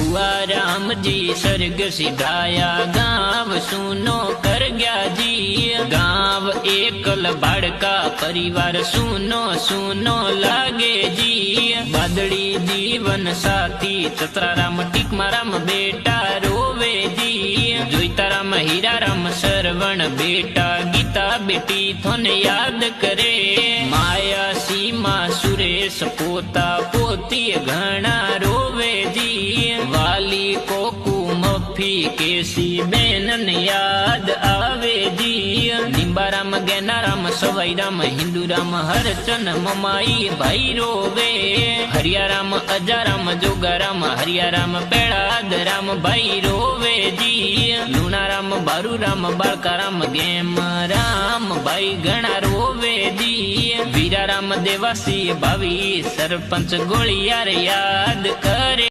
हुआ राम जी स्वर्ग सिधाया, गाँव सुनो कर गया जी। गाँव एकल बाड़का परिवार सुनो सुनो लागे जी। बादड़ी जीवन साथी चतराराम टीकमाराम बेटा रोवे जी। जोईताराम हीराराम सरवण बेटा गीता बेटी थोने याद करे। माया सीमा सुरेश पोता पोती घना रोवे जी। वाली कोकू मफी केसी बेनन याद आवे जी। निंबाराम गैनाराम सवाईराम हिंदूराम हरचन ममाई भाई रोवे। हरियाराम अजाराम जोगाराम हरियाराम पेड़ादराम भाई रोवे जी। लूणाराम बारूराम बाळकाराम गेम राम भाई घना रोवे जी। वीराराम देवासी भावी सरपंच गोळियार याद करे।